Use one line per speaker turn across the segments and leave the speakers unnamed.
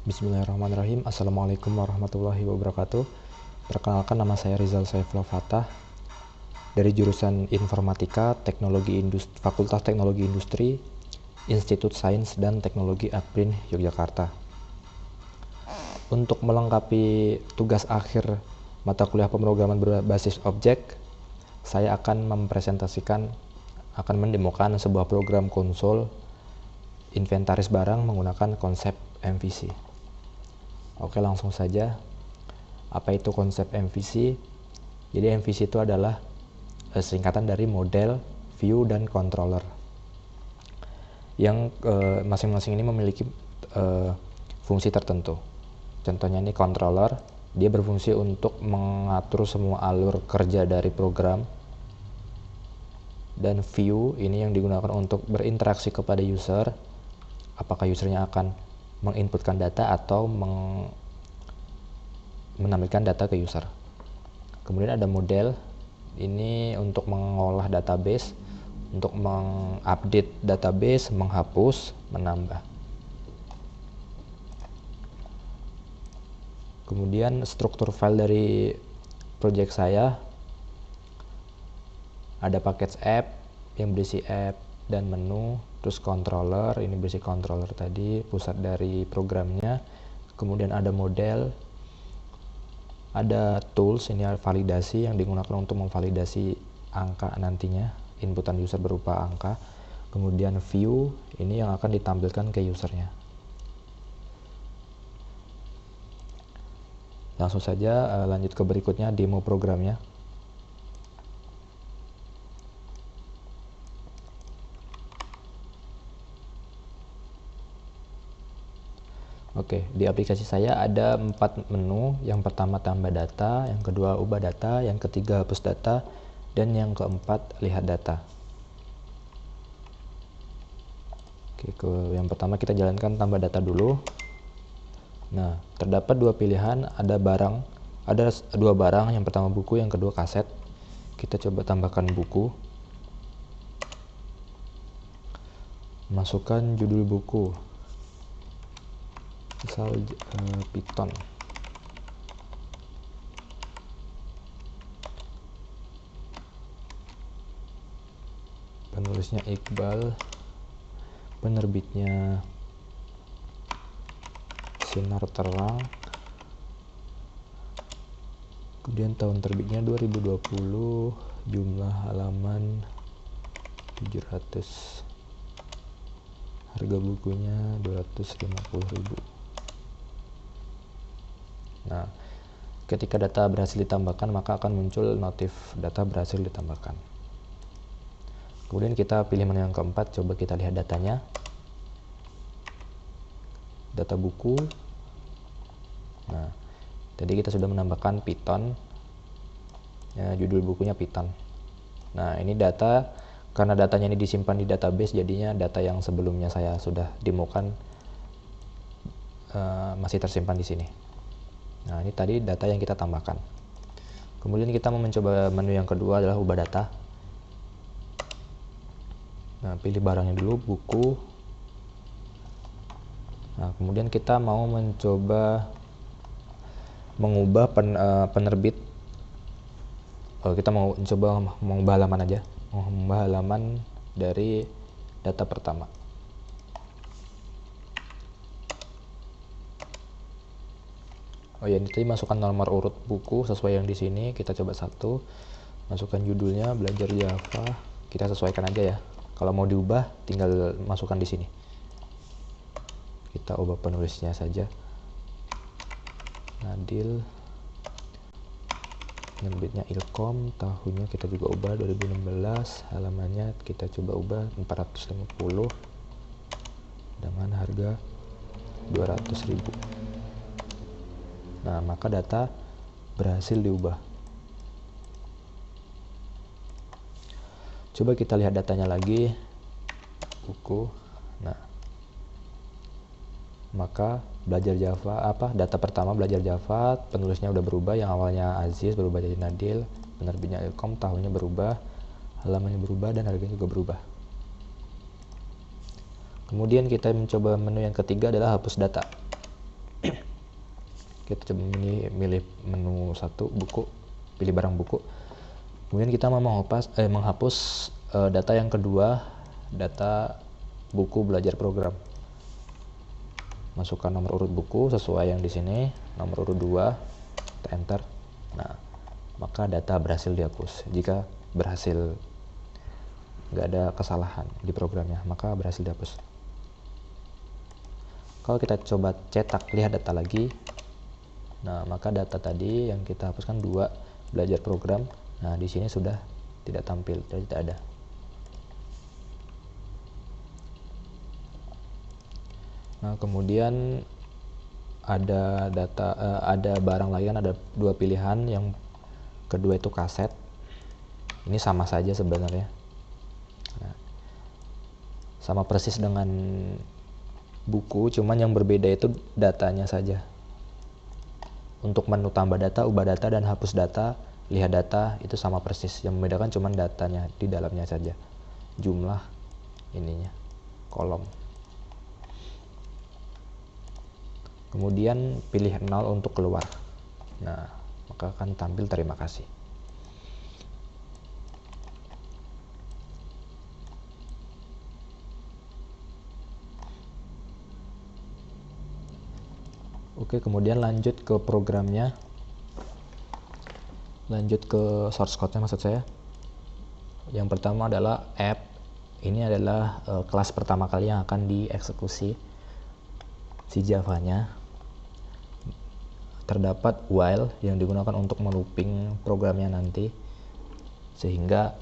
Bismillahirrahmanirrahim. Assalamualaikum warahmatullahi wabarakatuh. Perkenalkan, nama saya Rizal Saifullah Fatah dari jurusan Informatika Fakultas Teknologi Industri, Institut Sains dan Teknologi Akbrin Yogyakarta. Untuk melengkapi tugas akhir mata kuliah pemrograman berbasis objek, saya akan mendemokan sebuah program konsol inventaris barang menggunakan konsep MVC. Oke, langsung saja. Apa itu konsep MVC? Jadi MVC itu adalah singkatan dari model, view, dan controller, yang masing-masing ini memiliki fungsi tertentu. Contohnya ini controller, dia berfungsi untuk mengatur semua alur kerja dari program. Dan view ini yang digunakan untuk berinteraksi kepada user, apakah usernya akan menginputkan data atau menampilkan data ke user. Kemudian ada model, ini untuk mengolah database, untuk mengupdate database, menghapus, menambah. Kemudian struktur file dari project saya, ada package app yang berisi app dan menu, terus controller, ini berisi controller tadi, pusat dari programnya. Kemudian ada model, ada tools, ini validasi yang digunakan untuk memvalidasi angka nantinya, inputan user berupa angka. Kemudian view, ini yang akan ditampilkan ke usernya. Langsung saja lanjut ke berikutnya, demo programnya. Oke, di aplikasi saya ada 4 menu. Yang pertama tambah data, yang kedua ubah data, yang ketiga hapus data, dan yang keempat lihat data. Oke, yang pertama kita jalankan tambah data dulu. Nah, terdapat dua pilihan, ada dua barang, yang pertama buku, yang kedua kaset. Kita coba tambahkan buku. Masukkan judul buku, misal Python. Penulisnya Iqbal, penerbitnya Sinar Terang, kemudian tahun terbitnya 2020, jumlah halaman 700, harga bukunya 250.000. Nah, ketika data berhasil ditambahkan, maka akan muncul notif data berhasil ditambahkan. Kemudian kita pilih menu yang keempat, coba kita lihat datanya. Data buku. Nah, tadi kita sudah menambahkan Python. Ya, judul bukunya Python. Nah, ini data, karena datanya ini disimpan di database, jadinya data yang sebelumnya saya sudah demokan masih tersimpan di sini. Nah, ini tadi data yang kita tambahkan. Kemudian kita mau mencoba menu yang kedua, adalah ubah data. Nah, pilih barangnya dulu, buku. Nah, kemudian kita mau mencoba mengubah penerbit. Kita mau mencoba mengubah halaman aja, mengubah halaman dari data pertama. Oh ya, ini tadi masukkan nomor urut buku sesuai yang di sini. Kita coba satu, masukkan judulnya belajar Java. Kita sesuaikan aja ya. Kalau mau diubah, tinggal masukkan di sini. Kita ubah penulisnya saja, Nadil, penerbitnya Ilkom, tahunnya kita juga ubah 2016, halamannya kita coba ubah 450 dengan harga 200.000. Nah, maka data berhasil diubah. Coba kita lihat datanya lagi, buku. Nah, maka belajar Java, data pertama belajar Java, penulisnya udah berubah, yang awalnya Aziz berubah jadi Nadil, penerbitnya Ilkom, tahunnya berubah, halamannya berubah, dan harganya juga berubah. Kemudian kita mencoba menu yang ketiga, adalah hapus data. Kita coba milih menu 1 buku, pilih barang buku. Kemudian kita mau menghapus data yang kedua, data buku belajar program. Masukkan nomor urut buku sesuai yang di sini, nomor urut 2, kita enter. Nah, maka data berhasil dihapus. Jika berhasil, nggak ada kesalahan di programnya, maka berhasil dihapus. Kalau kita coba cetak, lihat data lagi, nah maka data tadi yang kita hapuskan 2 belajar program, nah di sini sudah tidak tampil, tidak ada. Nah, kemudian ada barang lain, ada 2 pilihan. Yang kedua itu kaset. Ini sama saja sebenarnya. Nah, sama persis dengan buku, cuman yang berbeda itu datanya saja. Untuk menu tambah data, ubah data, dan hapus data, lihat data, itu sama persis. Yang membedakan cuman datanya di dalamnya saja. Jumlah ininya, kolom. Kemudian pilih 0 untuk keluar. Nah, maka akan tampil terima kasih. Oke, kemudian lanjut ke programnya. Lanjut ke source code-nya maksud saya. Yang pertama adalah app. Ini adalah kelas pertama kali yang akan dieksekusi si Java-nya. Terdapat while yang digunakan untuk melooping programnya nanti, sehingga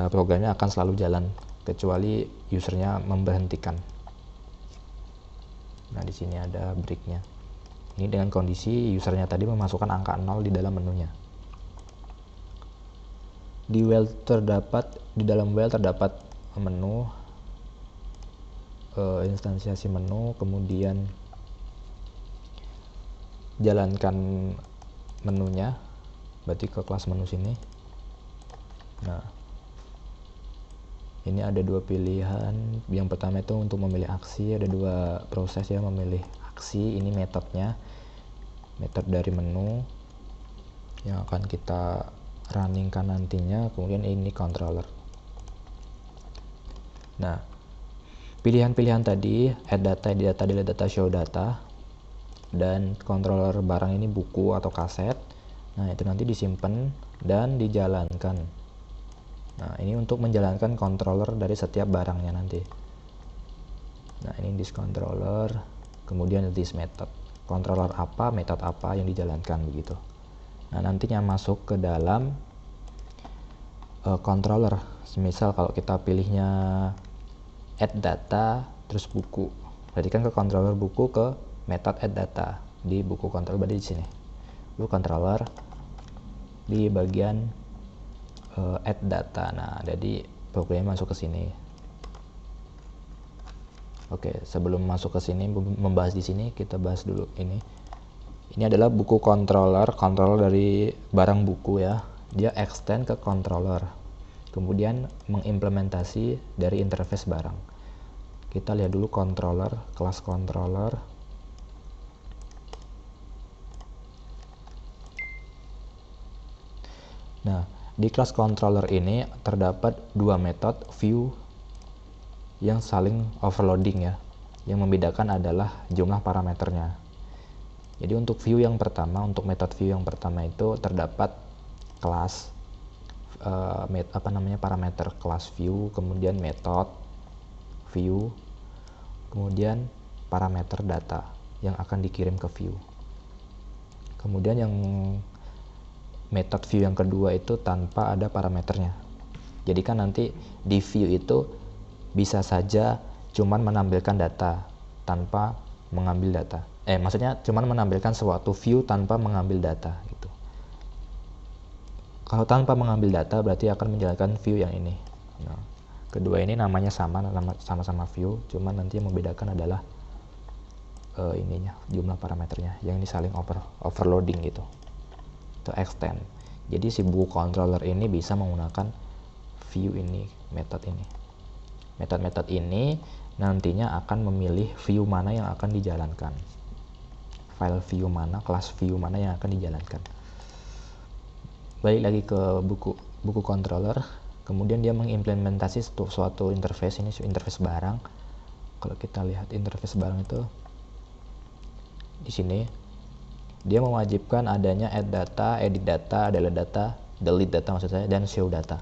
programnya akan selalu jalan kecuali usernya memberhentikan. Nah, di sini ada breaknya. Ini dengan kondisi usernya tadi memasukkan angka 0 di dalam menunya. Di dalam while terdapat menu, instansiasi menu, kemudian jalankan menunya, berarti ke kelas menu sini. Nah, ini ada 2 pilihan. Yang pertama itu untuk memilih aksi, ada 2 proses ya, memilih aksi. Ini metodenya, metode dari menu yang akan kita runningkan nantinya. Kemudian ini controller. Nah, pilihan-pilihan tadi, add data, edit data, delete data, show data, dan controller barang ini buku atau kaset. Nah, itu nanti disimpan dan dijalankan. Nah, ini untuk menjalankan controller dari setiap barangnya nanti. Nah, ini this controller, kemudian this method. Controller apa, metode apa yang dijalankan begitu. Nah, nantinya masuk ke dalam controller. Misal kalau kita pilihnya add data terus buku, berarti kan ke controller buku, ke method add data di buku controller, berarti di sini. Buku controller di bagian add data. Nah, jadi programnya masuk ke sini. Oke, sebelum masuk ke sini membahas di sini, kita bahas dulu ini. Ini adalah buku controller dari barang buku ya. Dia extend ke controller. Kemudian mengimplementasi dari interface barang. Kita lihat dulu controller, kelas controller. Nah, di kelas controller ini terdapat 2 metode view yang saling overloading ya. Yang membedakan adalah jumlah parameternya. Jadi untuk view yang pertama, untuk metode view yang pertama itu terdapat kelas parameter kelas view, kemudian metode view, kemudian parameter data yang akan dikirim ke view. Kemudian yang metode view yang kedua itu tanpa ada parameternya. Jadi kan nanti di view itu bisa saja cuman menampilkan data tanpa mengambil data. Maksudnya cuman menampilkan suatu view tanpa mengambil data gitu. Kalau tanpa mengambil data berarti akan menjalankan view yang ini. Nah, kedua ini namanya sama-sama view, cuman nanti yang membedakan adalah ininya, jumlah parameternya yang ini saling overloading gitu. Itu extend. Jadi si buku controller ini bisa menggunakan view ini, metode ini. Metode-metode ini nantinya akan memilih view mana yang akan dijalankan. file view mana, kelas view mana yang akan dijalankan. Balik lagi ke buku controller, kemudian dia mengimplementasi suatu interface, ini interface barang. Kalau kita lihat interface barang itu di sini, dia mewajibkan adanya add data, edit data, delete data maksud saya, dan show data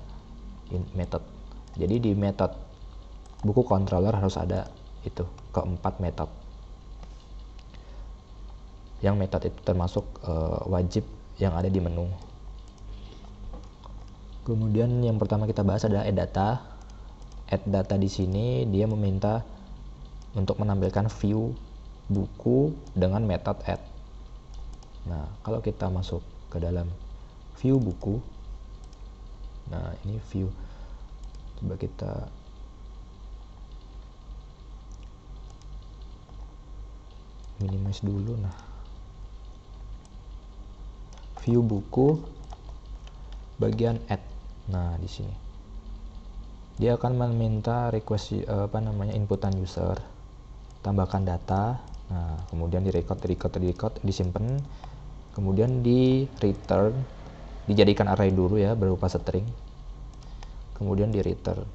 method. Jadi di method buku controller harus ada itu keempat method. Yang method itu termasuk wajib yang ada di menu. Kemudian yang pertama kita bahas adalah add data. Add data di sini dia meminta untuk menampilkan view buku dengan method add. Nah, kalau kita masuk ke dalam view buku, nah ini view, coba kita minimize dulu. Nah, view buku bagian add. Nah, di sini dia akan meminta request inputan user, tambahkan data. Nah, kemudian di record, disimpan, kemudian di return, dijadikan array dulu ya berupa string, kemudian di return,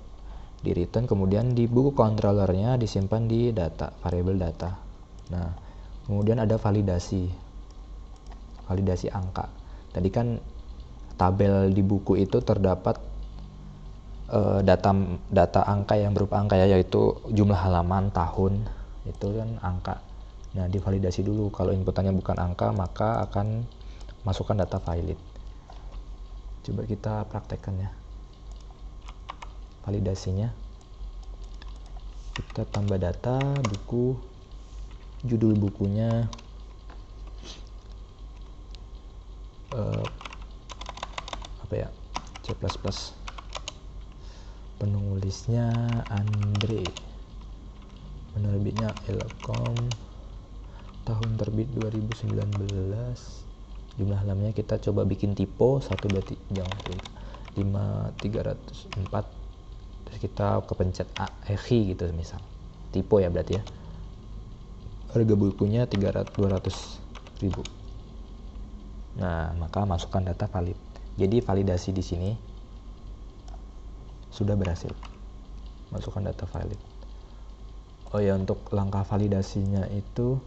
kemudian di buku controllernya disimpan di data, variable data. Nah, kemudian ada validasi angka. Tadi kan tabel di buku itu terdapat data angka yang berupa angka ya, yaitu jumlah halaman, tahun, itu kan angka. Nah, divalidasi dulu. Kalau inputannya bukan angka, maka akan masukkan data valid. Coba kita praktekkan ya validasinya. Kita tambah data buku, judul bukunya C++, penulisnya Andre, penerbitnya Elcom, tahun terbit 2019, jumlah halamannya kita coba bikin tipe 12304, terus kita kepencet hi gitu misal, tipe ya berarti ya. Harga bukunya 200.000. Nah, maka masukkan data valid. Jadi validasi di sini sudah berhasil. Masukkan data valid. Oh ya, untuk langkah validasinya itu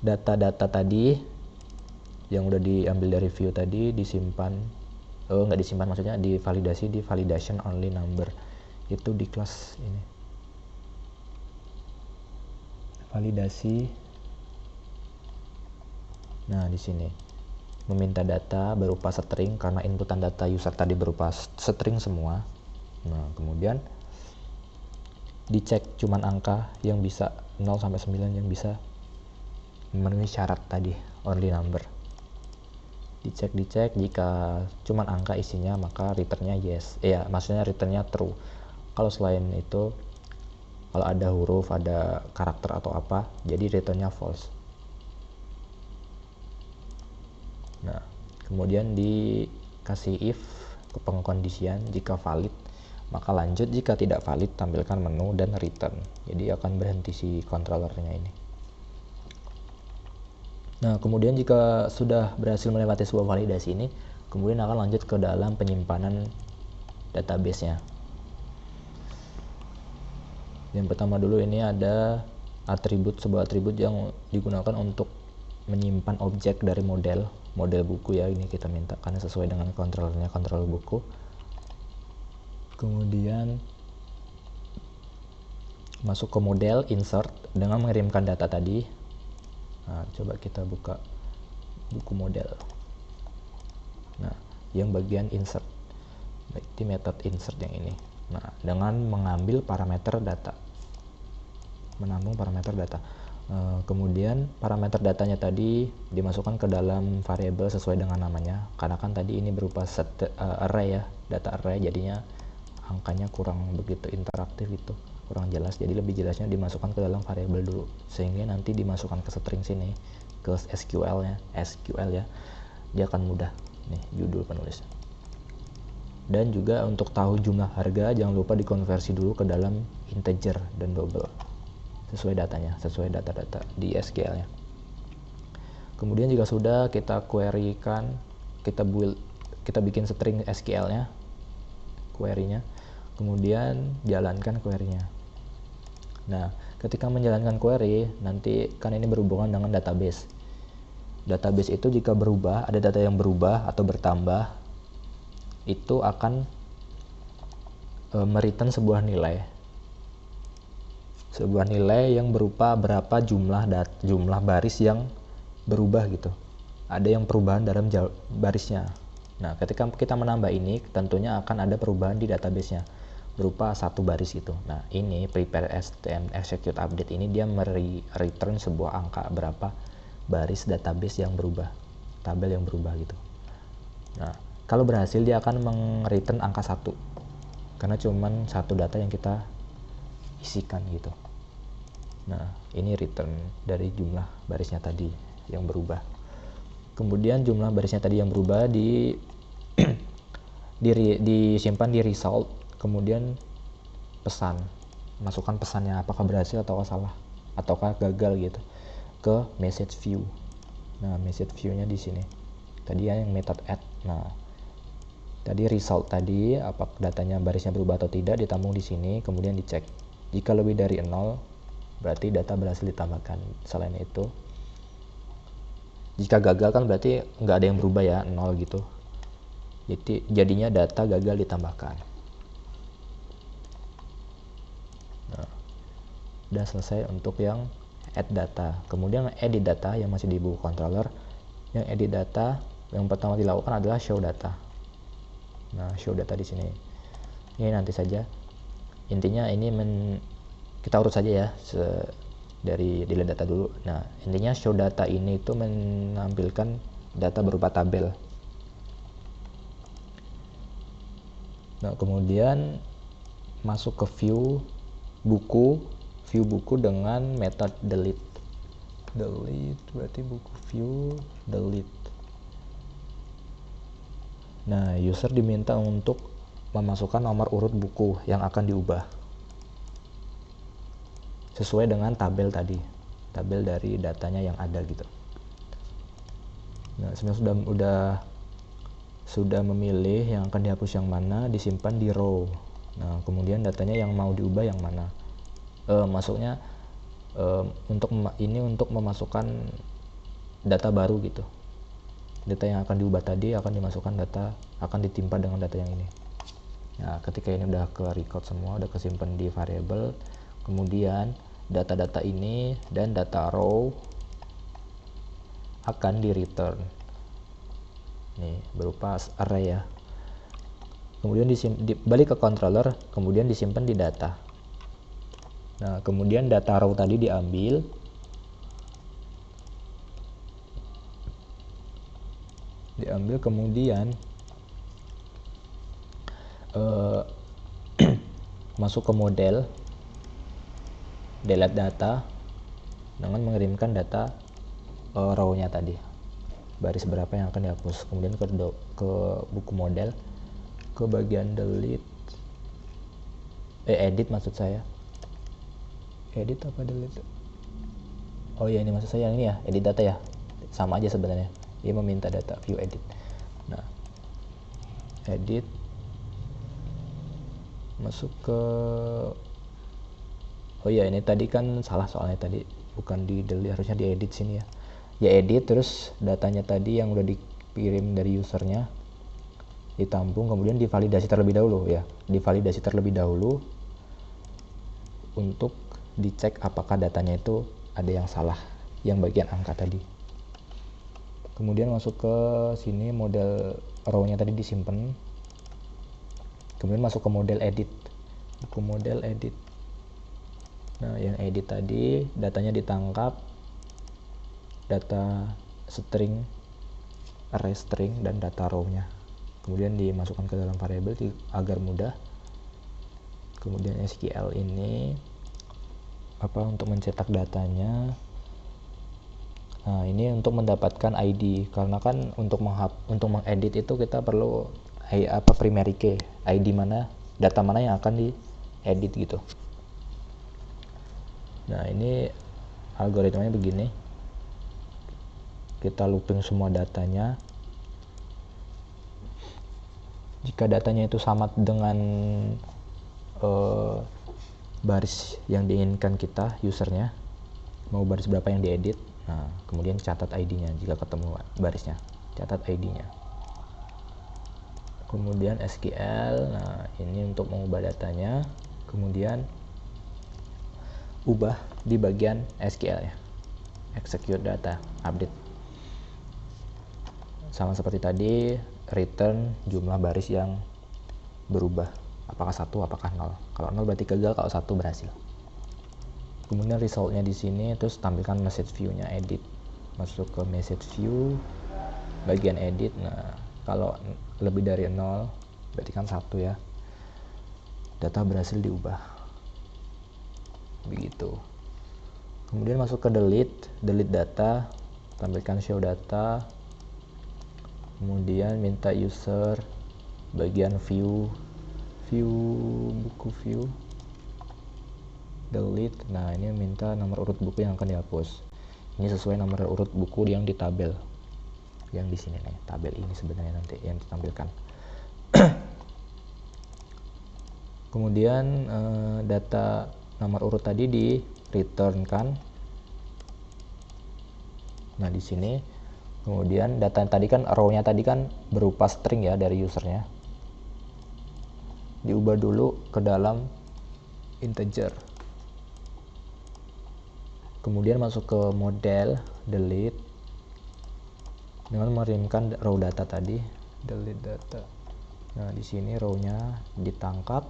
data-data tadi yang udah diambil dari view tadi disimpan, nggak disimpan, maksudnya divalidasi di validation only number, itu di kelas ini. Validasi. Nah, di sini meminta data berupa string karena inputan data user tadi berupa string semua. Nah, kemudian dicek cuman angka yang bisa 0 sampai 9 yang bisa memenuhi syarat tadi, only number. Dicek jika cuman angka isinya maka returnnya yes. Maksudnya returnnya true. Kalau selain itu, kalau ada huruf, ada karakter atau apa, jadi returnnya false. Nah, kemudian dikasih if ke pengkondisian, jika valid maka lanjut, jika tidak valid tampilkan menu dan return. Jadi akan berhenti si controllernya ini. Nah, kemudian jika sudah berhasil melewati sebuah validasi ini, kemudian akan lanjut ke dalam penyimpanan database-nya. Yang pertama dulu ini ada sebuah atribut yang digunakan untuk menyimpan objek dari model buku ya, ini kita minta karena sesuai dengan controllernya, controller buku. Kemudian masuk ke model, insert dengan mengirimkan data tadi. Nah, coba kita buka buku model. Nah, yang bagian insert, di method insert yang ini. Nah, dengan mengambil parameter data, menampung parameter data. Kemudian parameter datanya tadi dimasukkan ke dalam variabel sesuai dengan namanya, karena kan tadi ini berupa array ya, data array, jadinya angkanya kurang begitu interaktif, itu kurang jelas. Jadi lebih jelasnya dimasukkan ke dalam variabel dulu, sehingga nanti dimasukkan ke string sini, ke SQL ya, dia akan mudah. Nih judul penulis. Dan juga untuk tahu jumlah harga, jangan lupa dikonversi dulu ke dalam integer dan double. sesuai datanya, sesuai data-data di SQL-nya. Kemudian jika sudah, kita query-kan, kita bikin string SQL-nya, query-nya, kemudian jalankan query-nya. Nah, ketika menjalankan query, nanti kan ini berhubungan dengan database. Database itu jika berubah, ada data yang berubah atau bertambah, itu akan mereturn sebuah nilai. Sebuah nilai yang berupa berapa jumlah baris yang berubah gitu. Ada yang perubahan dalam barisnya. Nah, ketika kita menambah ini, tentunya akan ada perubahan di database-nya berupa satu baris gitu. Nah, ini prepare STM execute update ini dia return sebuah angka berapa baris database yang berubah, tabel yang berubah gitu. Nah, kalau berhasil dia akan return angka 1 karena cuman satu data yang kita isikan gitu. Nah, ini return dari jumlah barisnya tadi yang berubah. Kemudian jumlah barisnya tadi yang berubah disimpan di result, kemudian pesan, masukkan pesannya apakah berhasil atau salah ataukah gagal gitu ke message view. Nah, message view-nya di sini. Tadi yang method add. Nah, tadi result tadi apakah datanya barisnya berubah atau tidak ditampung di sini, kemudian dicek. Jika lebih dari 0 berarti data berhasil ditambahkan. Selain itu, jika gagal kan berarti nggak ada yang berubah ya, 0 gitu. Jadi jadinya data gagal ditambahkan. Nah, udah selesai untuk yang add data. Kemudian edit data yang masih di buku controller. Yang edit data yang pertama dilakukan adalah show data. Nah, show data di sini. Ini nanti saja. Intinya ini kita urut saja ya dari delete data dulu. Nah, intinya show data ini itu menampilkan data berupa tabel. Nah, kemudian masuk ke view buku dengan method delete berarti buku view delete. Nah, user diminta untuk memasukkan nomor urut buku yang akan diubah sesuai dengan tabel tadi, tabel dari datanya yang ada gitu. Nah, sebenarnya sudah memilih yang akan dihapus yang mana, disimpan di row. Nah, kemudian datanya yang mau diubah yang mana. Masuknya untuk memasukkan data baru gitu. Data yang akan diubah tadi akan dimasukkan akan ditimpa dengan data yang ini. Nah, ketika ini udah ke record semua, udah kesimpan di variable, kemudian data-data ini dan data row akan di return. Nih, berupa array ya. Kemudian balik ke controller, kemudian disimpan di data. Nah, kemudian data row tadi diambil, kemudian masuk ke model, delete data dengan mengirimkan data row-nya tadi, baris berapa yang akan dihapus. Kemudian ke buku model, ke bagian delete, edit maksud saya. Edit apa delete? Oh ya, ini maksud saya yang ini ya, edit data ya. Sama aja sebenarnya. Dia meminta data view edit. Nah, edit, masuk ke, oh ya ini tadi kan salah soalnya tadi bukan di delete, harusnya diedit sini ya. Ya edit, terus datanya tadi yang udah dikirim dari usernya ditampung, kemudian divalidasi terlebih dahulu ya. Divalidasi terlebih dahulu untuk dicek apakah datanya itu ada yang salah, yang bagian angka tadi. Kemudian masuk ke sini, model row-nya tadi disimpan. Kemudian masuk ke model edit, buku model edit. Nah, yang edit tadi datanya ditangkap, data string, array string, dan data row-nya. Kemudian dimasukkan ke dalam variable agar mudah. Kemudian SQL ini untuk mencetak datanya. Nah, ini untuk mendapatkan ID, karena kan untuk mengedit itu kita perlu primary key, ID mana, data mana yang akan diedit gitu. Nah, ini algoritmanya begini. Kita looping semua datanya. Jika datanya itu sama dengan baris yang diinginkan kita, usernya mau baris berapa yang diedit, nah kemudian catat ID-nya. Jika ketemu barisnya, catat ID-nya. Kemudian SQL, nah ini untuk mengubah datanya, kemudian ubah di bagian SQL ya, execute data, update. Sama seperti tadi, return jumlah baris yang berubah, apakah 1 apakah 0. Kalau 0 berarti gagal, kalau 1 berhasil. Kemudian resultnya di sini, terus tampilkan message view-nya, edit. Masuk ke message view, bagian edit. Nah, kalau lebih dari 0 berarti kan 1 ya. Data berhasil diubah. Begitu. Kemudian masuk ke delete data, tampilkan show data. Kemudian minta user bagian view buku view, delete. Nah, ini minta nomor urut buku yang akan dihapus. Ini sesuai nomor urut buku yang di tabel yang di sini nih. Tabel ini sebenarnya nanti yang ditampilkan. Kemudian data nomor urut tadi di return kan. Nah, di sini kemudian data tadi kan, row-nya tadi kan berupa string ya dari usernya. Diubah dulu ke dalam integer. Kemudian masuk ke model, delete, dengan mengirimkan row data tadi, delete data. Nah, di sini row-nya ditangkap,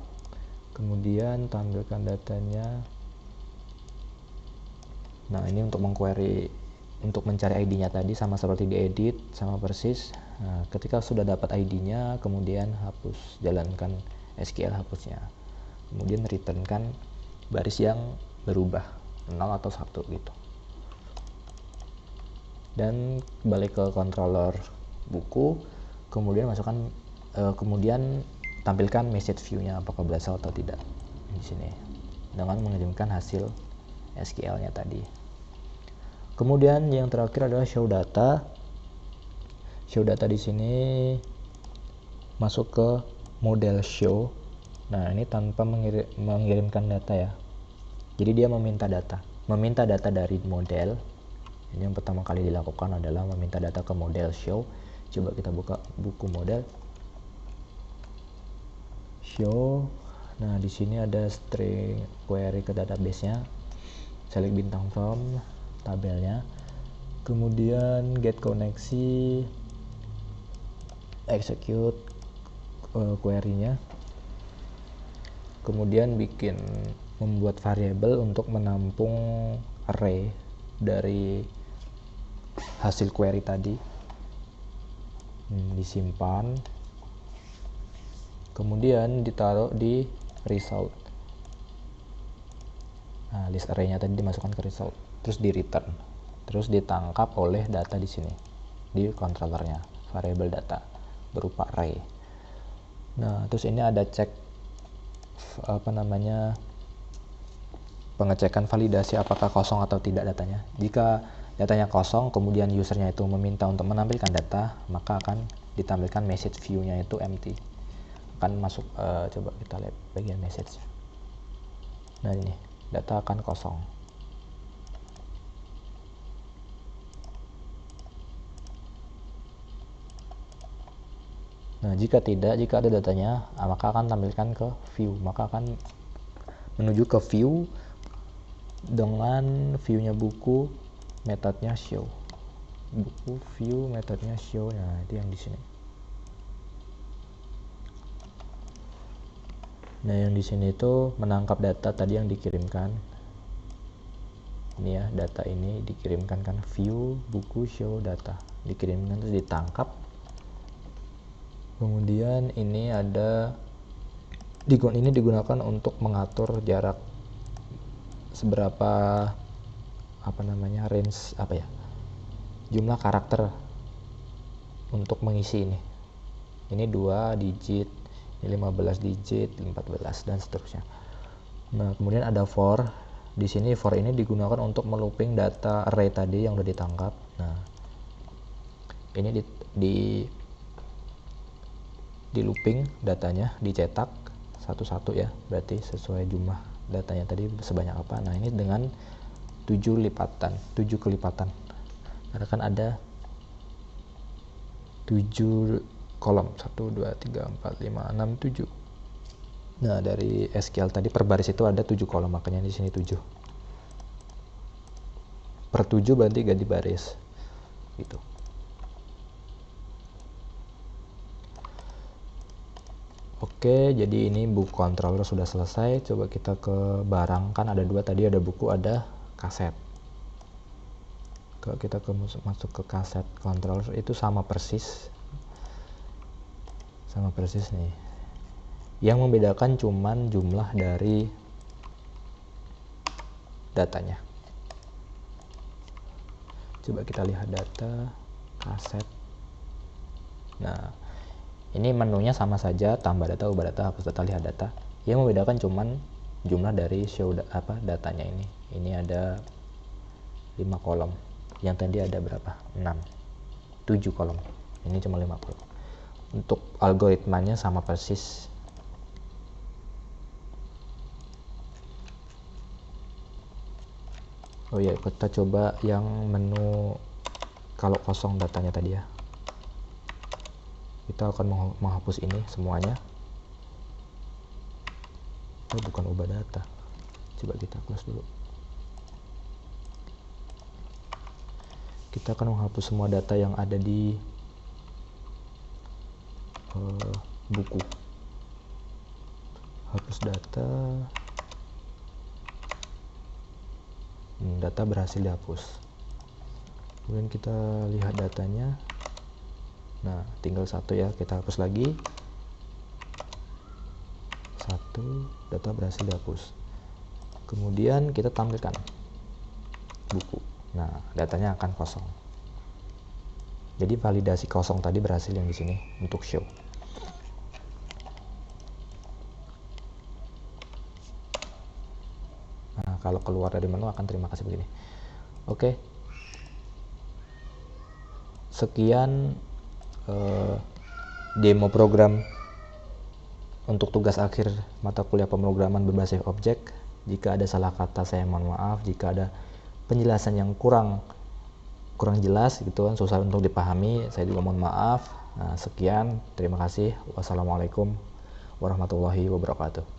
kemudian tampilkan datanya. Nah, ini untuk mengquery, untuk mencari ID-nya tadi sama seperti diedit, sama persis. Nah, ketika sudah dapat ID-nya, kemudian hapus, jalankan SQL hapusnya. Kemudian returnkan baris yang berubah, 0 atau 1 gitu. Dan balik ke controller buku, kemudian masukkan kemudian tampilkan message view-nya apakah berhasil atau tidak di sini dengan mengirimkan hasil SQL-nya tadi. Kemudian yang terakhir adalah show data. Show data di sini masuk ke model show. Nah, ini tanpa mengirimkan data ya. Jadi dia meminta data dari model. Ini yang pertama kali dilakukan adalah meminta data ke model show. Coba kita buka buku model show. Nah, di sini ada string query ke database-nya, select bintang from tabelnya, kemudian get koneksi, execute query-nya, kemudian membuat variabel untuk menampung array dari hasil query tadi. Disimpan, kemudian ditaruh di result. Nah, list array-nya tadi dimasukkan ke result, terus di return, terus ditangkap oleh data di sini di controllernya, variable data berupa array. Nah, terus ini ada cek pengecekan validasi apakah kosong atau tidak datanya. Jika datanya kosong, kemudian usernya itu meminta untuk menampilkan data, maka akan ditampilkan message view-nya itu empty. Akan masuk, coba kita lihat bagian message. Nah, ini data akan kosong. Nah, jika ada datanya, maka akan tampilkan ke view, maka akan menuju ke view dengan view-nya buku, metodenya show. Buku view, metodenya show. Nah, itu yang di sini. Nah, yang di sini itu menangkap data tadi yang dikirimkan. Ini ya, data ini dikirimkan kan, view, buku, show, data. Dikirimkan terus ditangkap. Kemudian ini ini digunakan untuk mengatur jarak seberapa range jumlah karakter untuk mengisi ini. Ini 2 digit, ini 15 digit, 14 dan seterusnya. Nah, kemudian ada for. Di sini for ini digunakan untuk melooping data array tadi yang udah ditangkap. Nah, ini di looping datanya, dicetak satu-satu ya, berarti sesuai jumlah datanya tadi sebanyak apa. Nah, ini dengan 7 kelipatan, karena kan ada 7 kolom, 1, 2, 3, 4, 5, 6, 7. Nah, dari SQL tadi per baris itu ada 7 kolom, makanya di sini 7 per 7 berarti ganti baris gitu. Oke, jadi ini buku controller sudah selesai. Coba kita ke barang, kan ada 2 tadi, ada buku, ada kaset. Kalau kita masuk ke kaset controller itu sama persis nih. Yang membedakan cuman jumlah dari datanya. Coba kita lihat data kaset. Nah, ini menunya sama saja, tambah data, ubah data, hapus data, lihat data. Yang membedakan cuman jumlah dari show datanya ini. Ini ada 5 kolom. Yang tadi ada berapa? 7 kolom. Ini cuma 5 kolom. Untuk algoritmanya sama persis. Oh ya, kita coba yang menu kalau kosong datanya tadi ya. Kita akan menghapus ini semuanya. Oh, bukan ubah data. Coba kita close dulu. Kita akan menghapus semua data yang ada di buku. Hapus data. Data berhasil dihapus. Kemudian kita lihat datanya. Nah, tinggal 1 ya, kita hapus lagi. 1, data berhasil dihapus. Kemudian kita tampilkan buku. Nah, datanya akan kosong. Jadi validasi kosong tadi berhasil yang di sini untuk show. Nah, kalau keluar dari menu akan terima kasih begini. Oke. Sekian demo program untuk tugas akhir mata kuliah pemrograman berbasis objek. Jika ada salah kata saya mohon maaf, jika ada penjelasan yang kurang jelas gitu kan, susah untuk dipahami, saya juga mohon maaf. Nah, sekian, terima kasih. Wassalamualaikum warahmatullahi wabarakatuh.